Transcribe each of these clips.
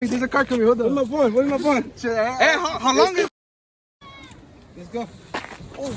There's a car coming. Hold on. Where's my phone? Where's my phone? Hey, how long is? Let's go. Oh.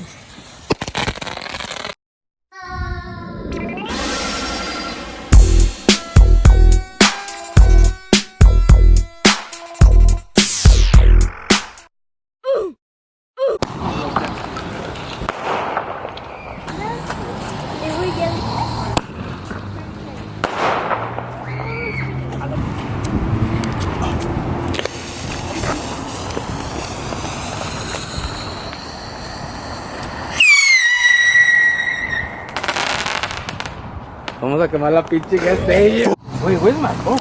Vamos a quemar la pinche gas station. Wait, where's my phone?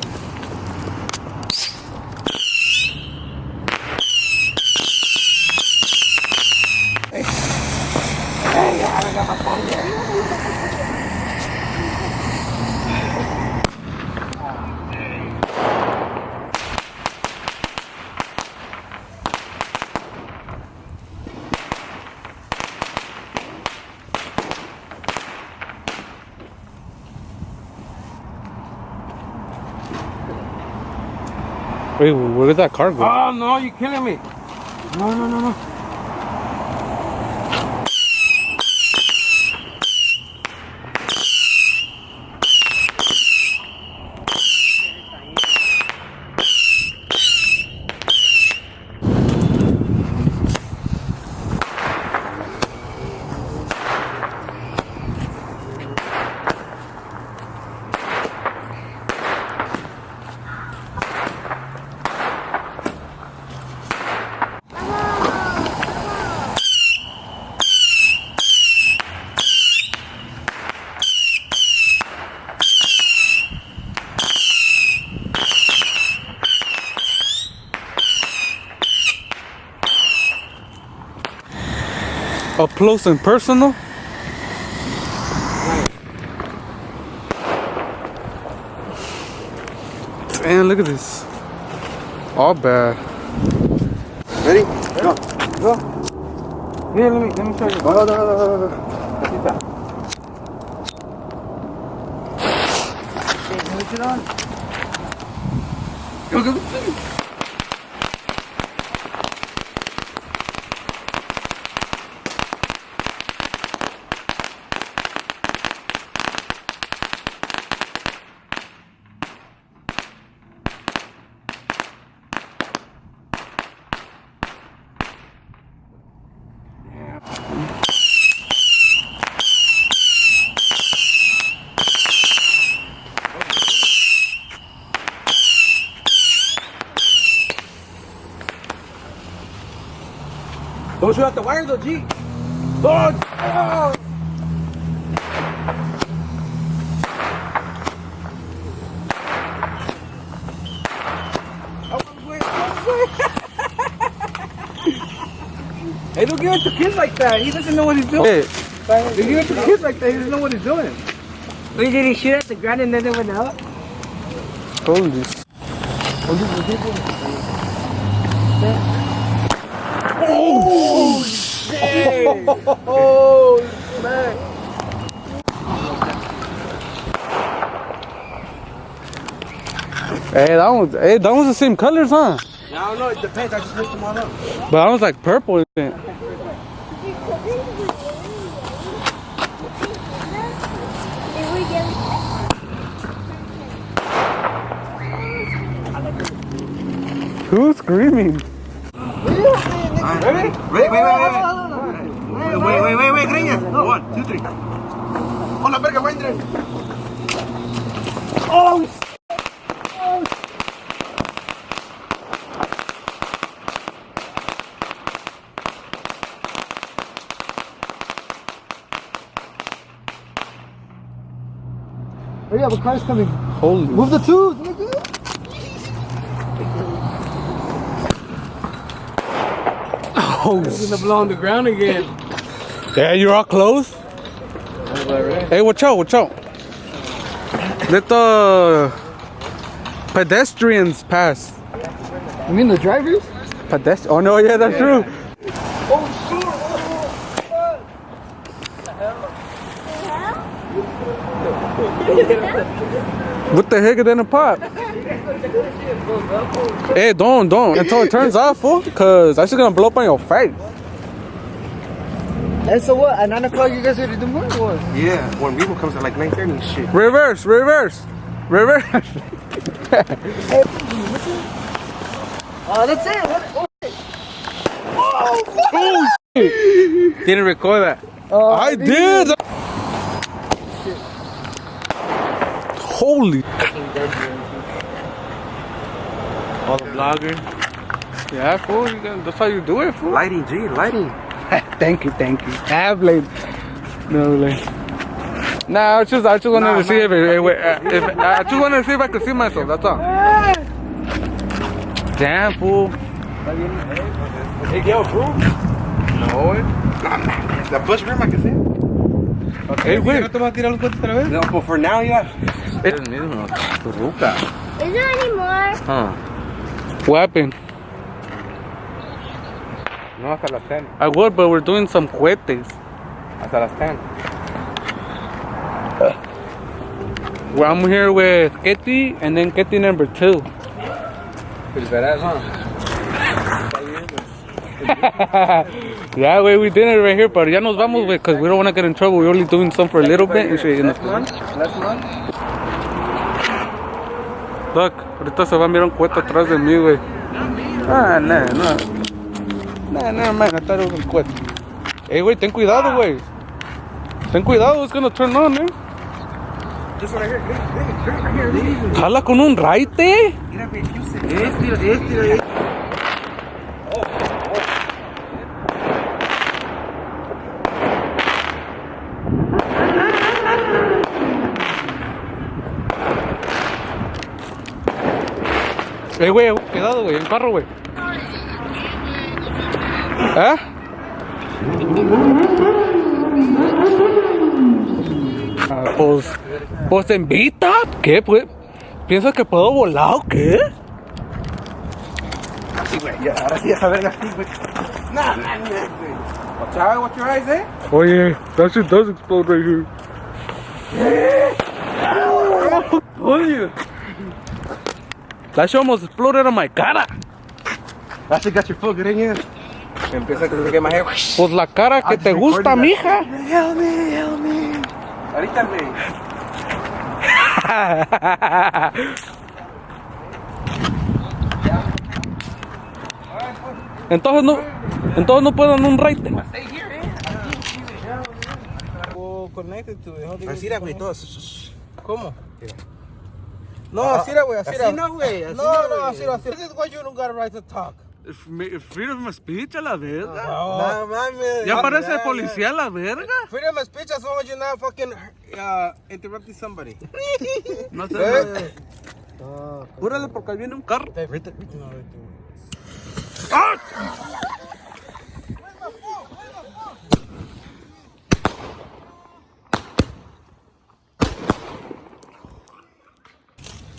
Hey, I got my phone here. Wait, where did that car go? Oh no, you're killing me. No. Up close and personal? Damn, look at this. All bad. Ready? Go. Go. Here, let me show you. Go. Casita. Okay, switch it on. Go. Don't shoot out the wire though, G. Oh! Hey, don't give it to kids like that. He doesn't know what he's doing. Hey. Don't give it to kids like that. He doesn't know what he's doing. Wait, did he shoot at the ground and then it went out? Holy. Oh, shit! Oh, man. Hey, that one's the same colors, huh? I don't know. It depends. I just mixed them all up. But that one's like purple and shit. Who's screaming? Ready? Wait, Greñas. 1, 2, 3. Oh, la verga, voy a entrar. Oh, hurry up, a car's coming. Holy. Move the tubes, nigga. Oh, It's gonna blow on the ground again. yeah, you're all close? Hey, watch out. Let the pedestrians pass. You mean the drivers? Oh no, yeah, that's true. Oh, shit. What the heck is in a pot? Hey, don't until it turns off, fool. Cause that's just gonna blow up on your face. And so what? At 9 o'clock you guys ready to do more or what? Yeah, when people comes at like 9:30 and shit. Reverse. That's it. Oh shit! Didn't record that. I did. Holy. All the vloggers. Yeah, fool. That's how you do it, fool. Lighting, G, lighting. Thank you. Have like no like. Nah, I just wanted to see if I just wanted to see if I could see myself. That's all. Damn, fool. Hey, yo, bro. No, The bush rim, I can see. Hey, wait. No, but for now, yeah. Es el mismo. Tu ruca. Is there any more? Huh. What happened? No, hasta las 10. I would, but we're doing some cohetes. Hasta las 10. Well, I'm here with Ketty and then Ketty number 2. Feels badass, huh? Yeah, we did it right here, but ya nos vamos, güey, because we don't want to get in trouble. We're only doing some for a little bit. Last month. Look, ahorita se va a mirar un cohete atrás de mí, güey. Ah, no. Nah, man, I thought it was a cohete. Hey, güey, ten cuidado, güey. Ten cuidado, it's gonna turn on, eh. This one right here. Jala con un raite. Mira, güey, estira. Güey, cuidado, güey, en carro, güey. ¿Eh? Pues te invita. ¿Qué, pues? ¿Piensas que puedo volar o qué? Así, güey, ya, ahora sí, a ver, así, güey. Nah, güey. Watch your eyes, eh? Oh yeah, that shit does explode right here. Oh yeah. That shit almost exploded on my cara. That shit got your foot good in here. Empieza a get my hair. Pues la cara que te gusta, mija. Help me. Ahorita, güey. Entonces no puedo en un raite. Stay here, eh? Connected to it. Así era, güey, todos. ¿Cómo? No, así era, güey, así era. Así no, güey. No, así era. This is why you don't got a right to talk. Freedom of speech a la verga. No, mames. Ya parece policía a la verga. Freedom of speech as long as you're not fucking interrupting somebody. No sé. Júrale porque ahí viene un carro. ¡Ah!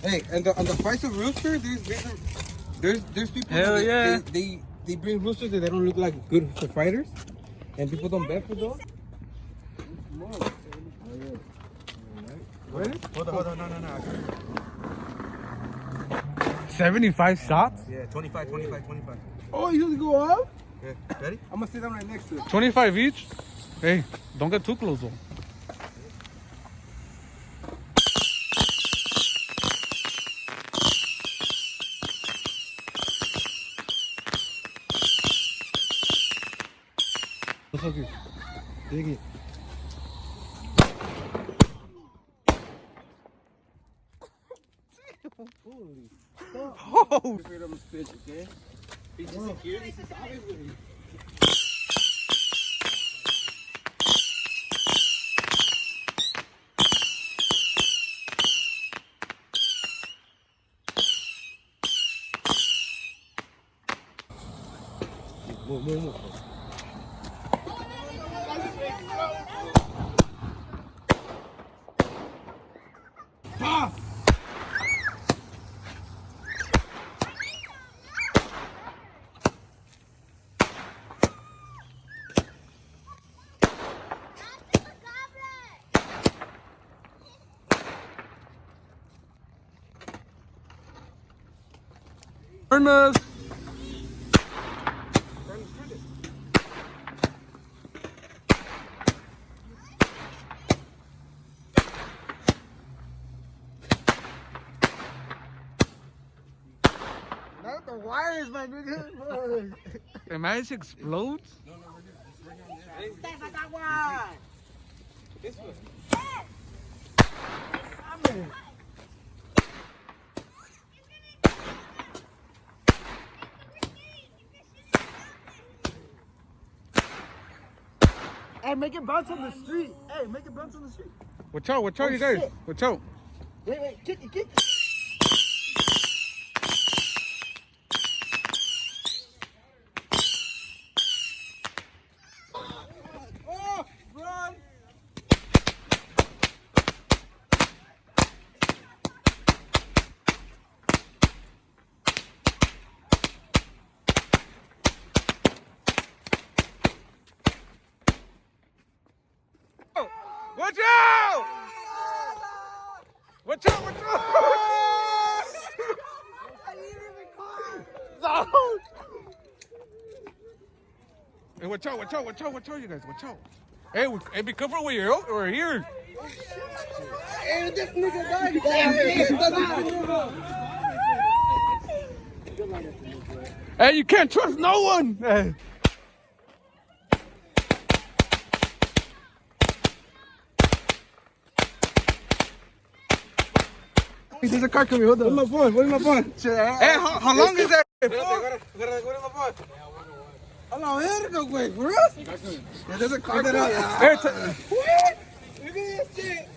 Hey, and on the price of rooster, there's people. Hell yeah. They bring roosters that they don't look like good for fighters, and people don't bet for those. Ready? Hold on, no. 75 shots? Yeah, 25. Oh, you just go up? Yeah, ready? I'm gonna sit down right next to it. 25 each? Hey, don't get too close though. Dig it. Oh! Freedom of speech, okay? Security, move. furnace. Not the wires, my nigga. Imagine it explodes. I got one. This one. Hey, make it bounce on the street. Hey, make it bounce on the street. Watch out, you guys. Shit. Watch out. Wait, kick it. Oh, run. Watch out! Watch out! No! Hey, watch out, you guys, watch out. Hey, be careful where you're over here. Hey, this nigga died. Hey, you can't trust no one. Hey. There's a car coming. Hold on. Where's my phone? Hey, how long is that? Guarda my phone. Hola, verga, güey. For real? Yeah, there's a car coming. Hey, What? Look at this shit.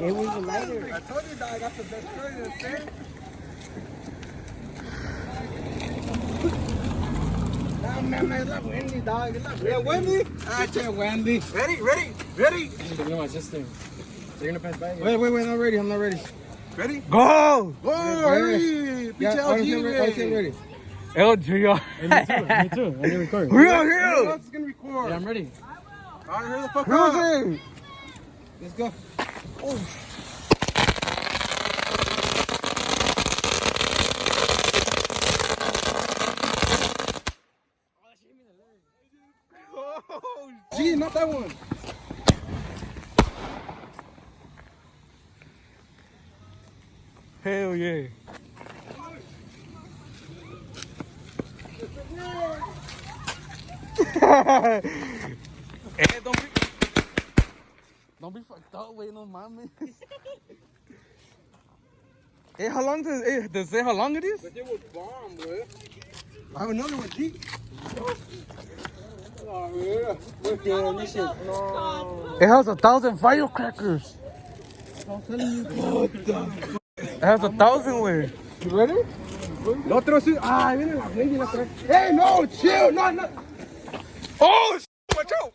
It was a lighter. I told you, dog, I got the best friend in the state. Nah, man, it's like Wendy, dog. It's like Wendy. Ah, check Wendy. Ready? My sister. They're gonna pass by. Wait, I'm not ready. Ready? go! Go, hurry. Yeah, I was ready. LGR. Me too. I'm gonna record. Real Who here. else is gonna record? Yeah, I'm ready. All right, hurry the fuck Who's up. it? Let's go. Oh, gee, not that one. Hell yeah. Hey, don't be fucked up, wait, no mami. Hey, how long does it say how long it is? But they were bomb, bro. I have another one, G. Oh, yeah. Look at this shit. No. It has 1,000 firecrackers. I'm telling you. What the? It has 1,000 way. You ready? No otro sí. Ah, viene la ley y la trae. Hey, no, chill. No. Oh, watch out.